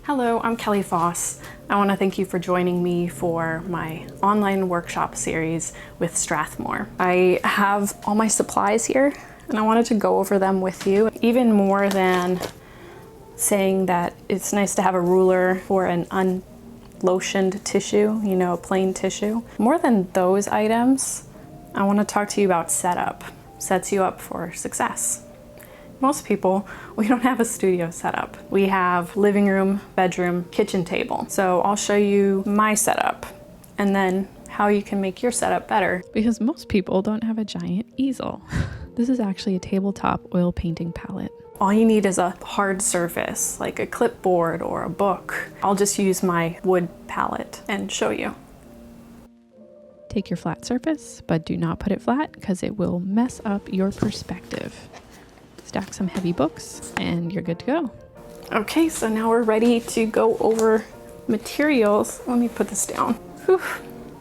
Hello, I'm Kelly Foss. I want to thank you for joining me for my online workshop series with Strathmore. I have all my supplies here and I wanted to go over them with you. Even more than saying that it's nice to have a ruler for an unlotioned tissue, you know, a plain tissue. More than those items, I want to talk to you about setup. Sets you up for success. Most people, we don't have a studio setup. We have living room, bedroom, kitchen table. So I'll show you my setup and then how you can make your setup better. Because most people don't have a giant easel. This is actually a tabletop oil painting palette. All you need is a hard surface, like a clipboard or a book. I'll just use my wood palette and show you. Take your flat surface, but do not put it flat because it will mess up your perspective. Stack some heavy books and you're good to go. Okay, so now we're ready to go over materials. Let me put this down. Whew.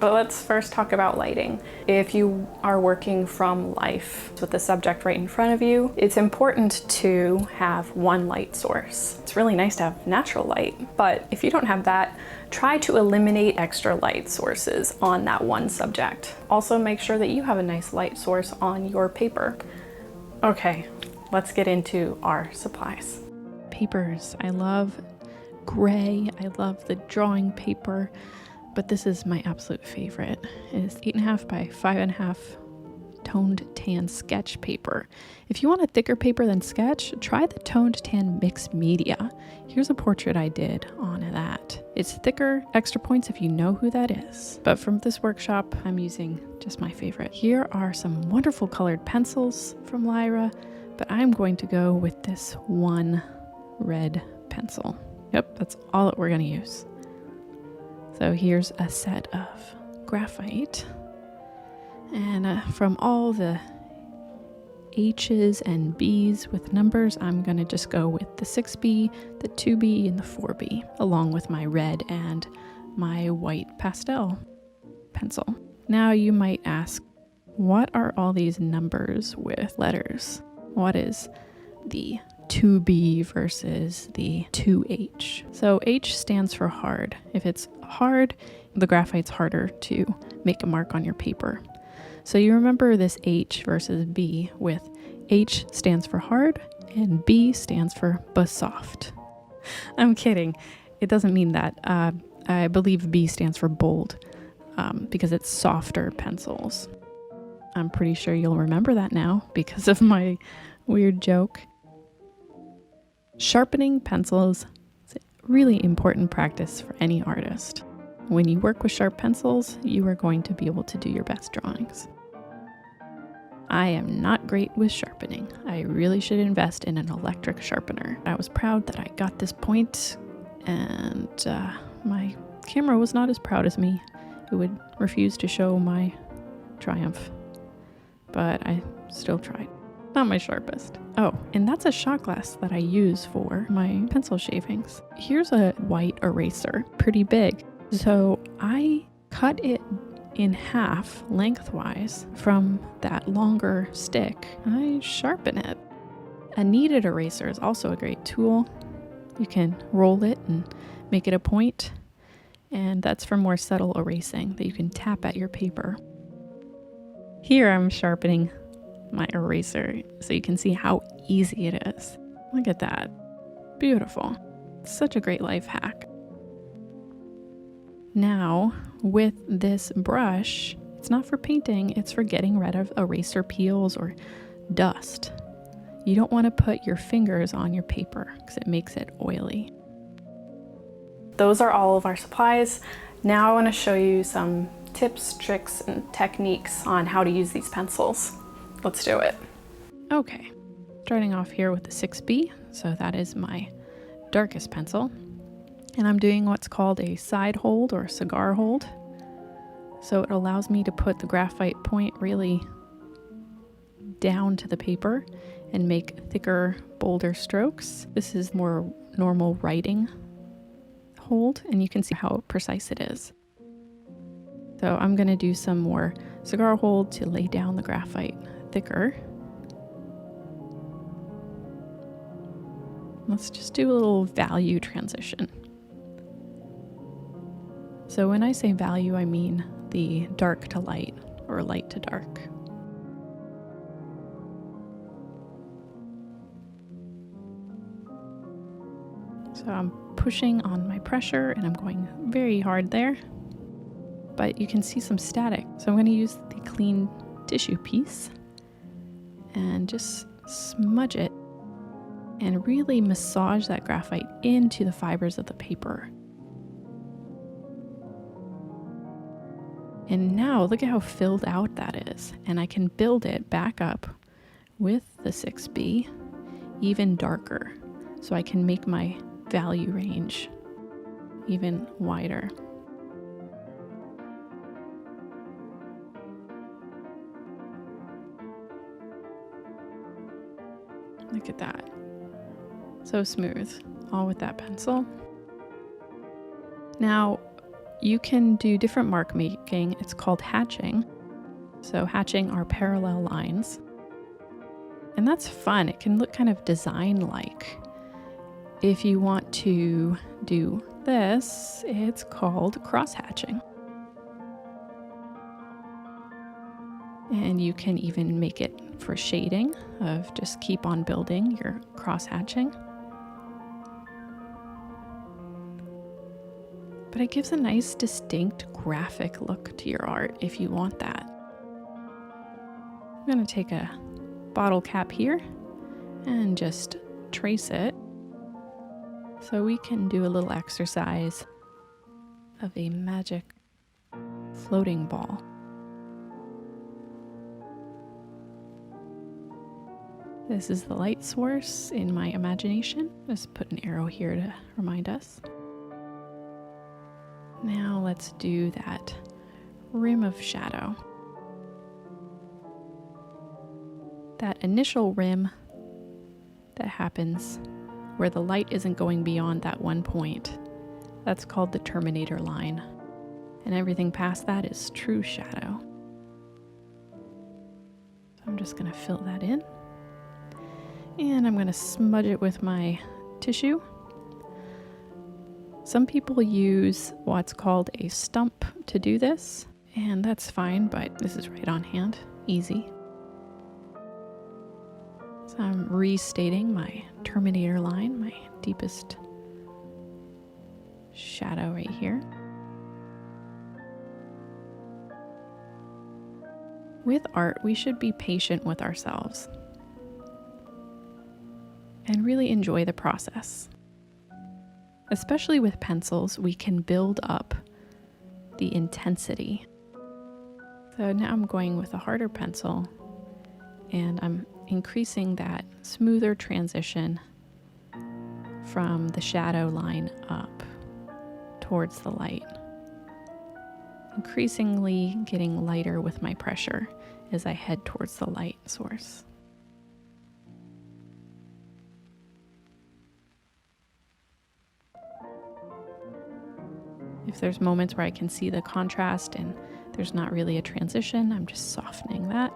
But let's first talk about lighting. If you are working from life with the subject right in front of you, it's important to have one light source. It's really nice to have natural light, but if you don't have that, try to eliminate extra light sources on that one subject. Also make sure that you have a nice light source on your paper. Okay, let's get into our supplies. Papers. I love gray. I love the drawing paper, but this is my absolute favorite. It is 8.5 by 5.5 toned tan sketch paper. If you want a thicker paper than sketch, try the toned tan mixed media. Here's a portrait I did on that. It's thicker, extra points if you know who that is. But from this workshop, I'm using just my favorite. Here are some wonderful colored pencils from Lyra, but I'm going to go with this one red pencil. Yep, that's all that we're gonna use. So here's a set of graphite. And from all the H's and B's with numbers, I'm gonna just go with the 6B, the 2B, and the 4B, along with my red and my white pastel pencil. Now you might ask, what are all these numbers with letters? What is the 2B versus the 2H? So H stands for hard. If it's hard, the graphite's harder to make a mark on your paper. So you remember this H versus B with H stands for hard and B stands for soft. I'm kidding. It doesn't mean that. I believe B stands for bold because it's softer pencils. I'm pretty sure you'll remember that now because of my weird joke. Sharpening pencils is a really important practice for any artist. When you work with sharp pencils, you are going to be able to do your best drawings. I am not great with sharpening. I really should invest in an electric sharpener. I was proud that I got this point, and my camera was not as proud as me. It would refuse to show my triumph, but I still tried. Not my sharpest. Oh, and that's a shot glass that I use for my pencil shavings. Here's a white eraser, pretty big. So I cut it in half lengthwise from that longer stick. I sharpen it. A kneaded eraser is also a great tool. You can roll it and make it a point, and that's for more subtle erasing that you can tap at your paper. Here I'm sharpening my eraser so you can see how easy it is. Look at that. Beautiful. Such a great life hack. Now, with this brush, it's not for painting, it's for getting rid of eraser peels or dust. You don't want to put your fingers on your paper because it makes it oily. Those are all of our supplies. Now I want to show you some tips, tricks, and techniques on how to use these pencils. Let's do it. Okay, starting off here with the 6B. So that is my darkest pencil. And I'm doing what's called a side hold or a cigar hold. So it allows me to put the graphite point really down to the paper and make thicker, bolder strokes. This is more normal writing hold, and you can see how precise it is. So I'm gonna do some more cigar hold to lay down the graphite thicker. Let's just do a little value transition. So when I say value, I mean the dark to light or light to dark. So I'm pushing on my pressure and I'm going very hard there, but you can see some static. So I'm going to use the clean tissue piece and just smudge it and really massage that graphite into the fibers of the paper. And now look at how filled out that is. And I can build it back up with the 6B even darker. So I can make my value range even wider. Look at that. So smooth, all with that pencil. Now, you can do different mark making. It's called hatching. So hatching are parallel lines. And that's fun. It can look kind of design-like. If you want to do this, it's called cross-hatching. And you can even make it for shading of just keep on building your cross-hatching. But it gives a nice distinct graphic look to your art if you want that. I'm going to take a bottle cap here and just trace it. So we can do a little exercise of a magic floating ball. This is the light source in my imagination. Just put an arrow here to remind us. Now let's do that rim of shadow. That initial rim that happens where the light isn't going beyond that one point, that's called the terminator line. And everything past that is true shadow. So I'm just going to fill that in. And I'm going to smudge it with my tissue. Some people use what's called a stump to do this, and that's fine, but this is right on hand, easy. So I'm restating my terminator line, my deepest shadow right here. With art, we should be patient with ourselves and really enjoy the process. Especially with pencils, we can build up the intensity. So now I'm going with a harder pencil and I'm increasing that smoother transition from the shadow line up towards the light. Increasingly getting lighter with my pressure as I head towards the light source. If there's moments where I can see the contrast and there's not really a transition, I'm just softening that.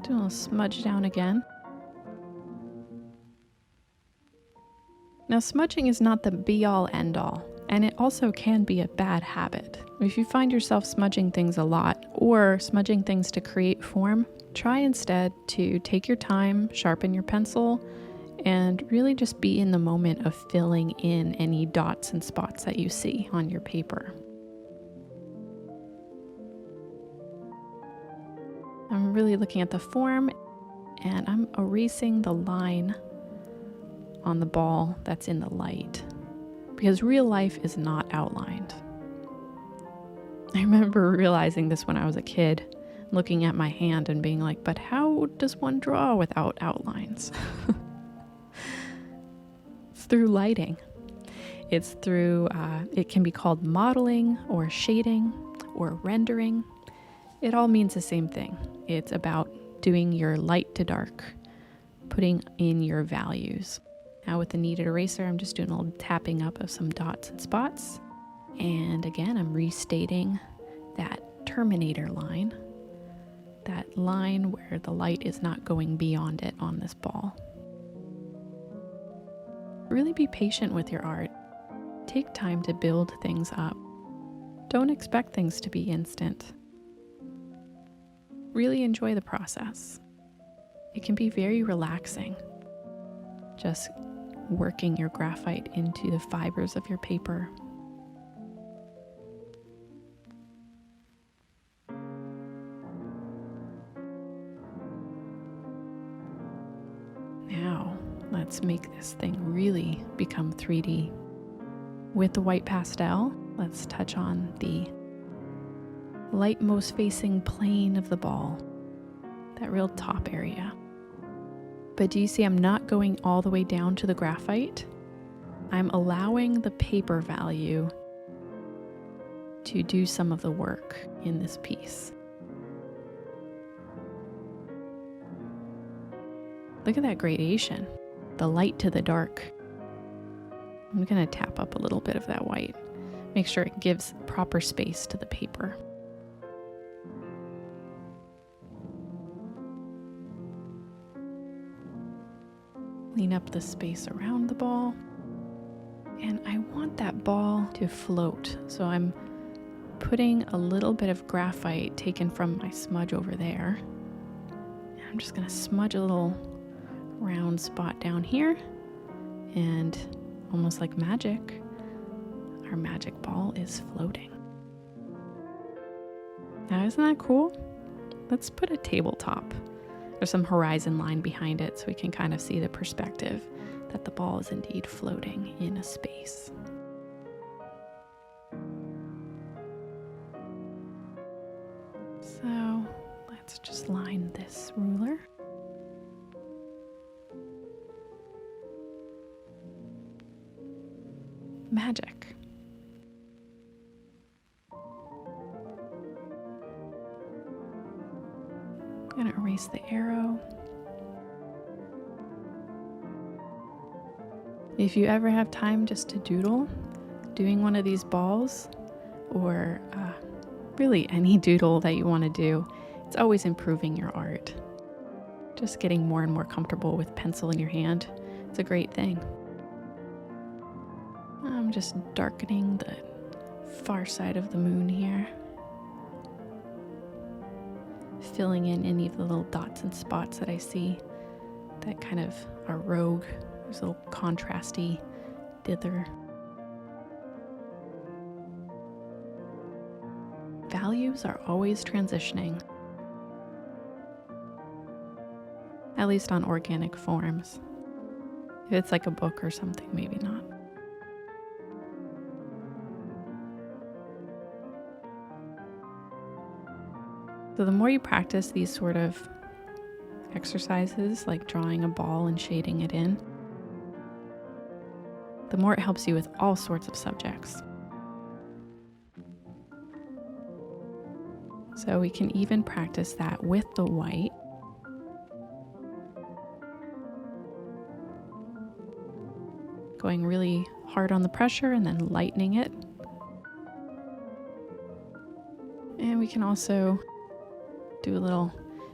Do a little smudge down again. Now, smudging is not the be-all, end-all. And it also can be a bad habit. If you find yourself smudging things a lot or smudging things to create form, try instead to take your time, sharpen your pencil, and really just be in the moment of filling in any dots and spots that you see on your paper. I'm really looking at the form and I'm erasing the line on the ball that's in the light. Because real life is not outlined. I remember realizing this when I was a kid, looking at my hand and being like, but how does one draw without outlines? It's through lighting. It's through, it can be called modeling or shading or rendering. It all means the same thing. It's about doing your light to dark, putting in your values. Now with the kneaded eraser, I'm just doing a little tapping up of some dots and spots. And again, I'm restating that terminator line, that line where the light is not going beyond it on this ball. Really be patient with your art. Take time to build things up. Don't expect things to be instant. Really enjoy the process. It can be very relaxing, just working your graphite into the fibers of your paper. Now, let's make this thing really become 3D. With the white pastel, let's touch on the lightmost facing plane of the ball, that real top area. But do you see I'm not going all the way down to the graphite? I'm allowing the paper value to do some of the work in this piece. Look at that gradation, the light to the dark. I'm gonna tap up a little bit of that white. Make sure it gives proper space to the paper. Clean up the space around the ball. And I want that ball to float. So I'm putting a little bit of graphite taken from my smudge over there. And I'm just gonna smudge a little round spot down here, and almost like magic, our magic ball is floating. Now, isn't that cool? Let's put a tabletop or some horizon line behind it so we can kind of see the perspective that the ball is indeed floating in a space. So let's just line this ruler. Magic. I'm gonna erase the arrow. If you ever have time just to doodle, doing one of these balls, or really any doodle that you want to do, it's always improving your art. Just getting more and more comfortable with pencil in your hand. It's a great thing. I'm just darkening the far side of the moon here. Filling in any of the little dots and spots that I see that kind of are rogue. There's a little contrasty dither. Values are always transitioning. At least on organic forms. If it's like a book or something, maybe not. So the more you practice these sort of exercises, like drawing a ball and shading it in, the more it helps you with all sorts of subjects. So we can even practice that with the white. Going really hard on the pressure and then lightening it. And we can also do a little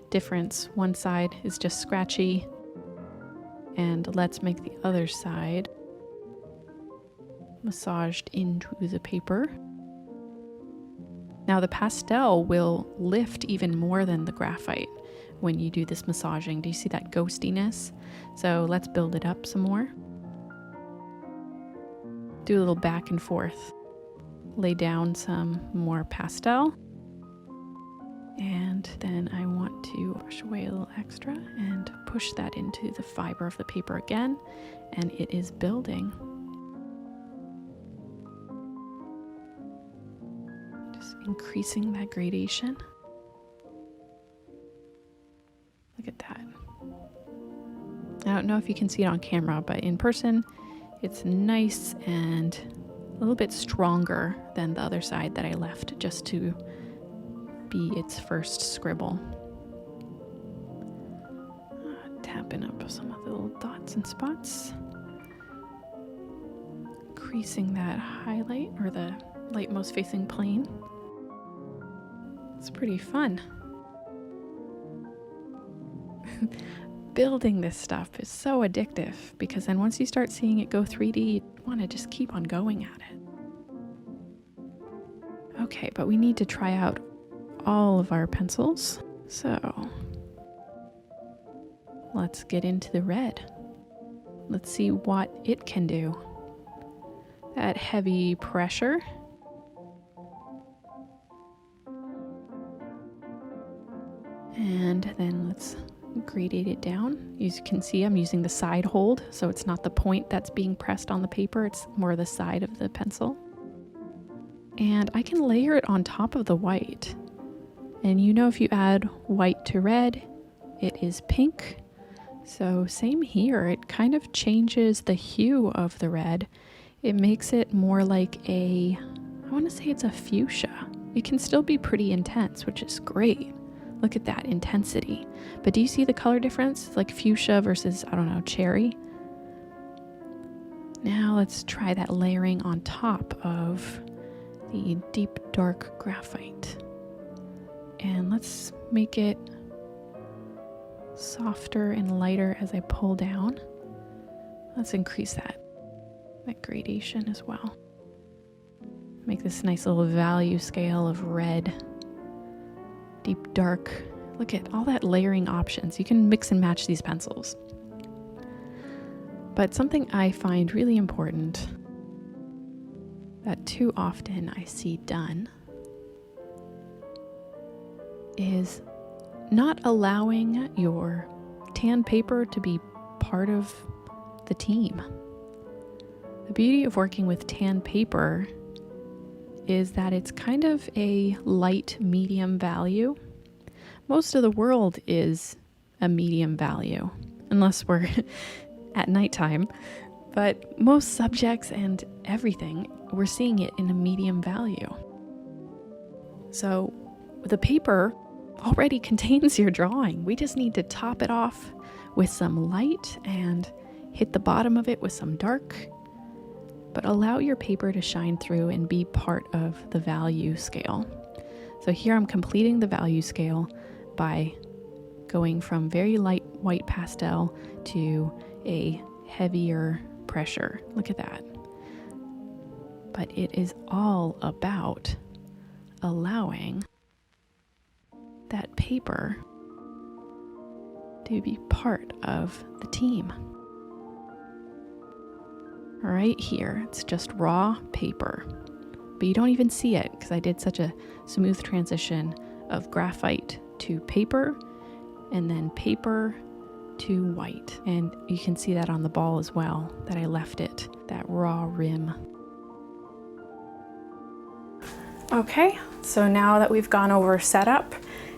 difference. One side is just scratchy, and let's make the other side massaged into the paper. Now the pastel will lift even more than the graphite when you do this massaging. Do you see that ghostiness? So let's build it up some more. Do a little back and forth. Lay down some more pastel. And then I want to brush away a little extra and push that into the fiber of the paper again, and it is building. Just increasing that gradation. Look at that. I don't know if you can see it on camera, but in person, it's nice and a little bit stronger than the other side that I left just to be its first scribble. Tapping up some of the little dots and spots. Increasing that highlight or the lightmost facing plane. It's pretty fun. Building this stuff is so addictive because then once you start seeing it go 3D, you want to just keep on going at it. Okay, but we need to try out all of our pencils. So let's get into the red. Let's see what it can do. That heavy pressure. And then let's gradate it down. As you can see, I'm using the side hold, so it's not the point that's being pressed on the paper, it's more the side of the pencil. And I can layer it on top of the white. And you know, if you add white to red, it is pink. So same here, it kind of changes the hue of the red. It makes it more like I want to say it's a fuchsia. It can still be pretty intense, which is great. Look at that intensity. But do you see the color difference? It's like fuchsia versus, I don't know, cherry. Now let's try that layering on top of the deep dark graphite. And let's make it softer and lighter as I pull down. Let's increase that gradation as well. Make this nice little value scale of red, deep dark. Look at all that layering options. You can mix and match these pencils. But something I find really important that too often I see done is not allowing your tan paper to be part of the team. The beauty of working with tan paper is that it's kind of a light medium value. Most of the world is a medium value, unless we're at nighttime. But most subjects and everything, we're seeing it in a medium value. So the paper already contains your drawing. We just need to top it off with some light and hit the bottom of it with some dark. But allow your paper to shine through and be part of the value scale. So here I'm completing the value scale by going from very light white pastel to a heavier pressure. Look at that. But it is all about allowing that paper to be part of the team. Right here, it's just raw paper, but you don't even see it because I did such a smooth transition of graphite to paper and then paper to white. And you can see that on the ball as well, that I left it, that raw rim. Okay, so now that we've gone over setup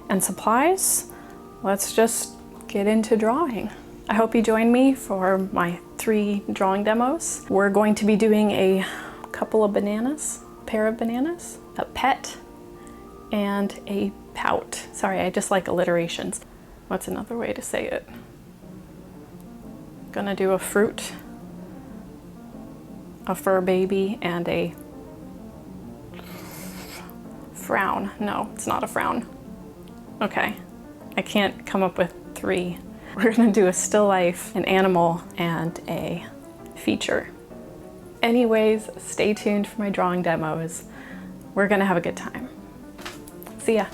and supplies, let's just get into drawing. I hope you join me for my 3 drawing demos. We're going to be doing a couple of bananas, pair of bananas, a pet, and a pout. Sorry, I just like alliterations. What's another way to say it? Gonna do a fruit, a fur baby, and a frown. No, it's not a frown. Okay, I can't come up with 3. We're gonna do a still life, an animal, and a feature. Anyways, stay tuned for my drawing demos. We're gonna have a good time. See ya.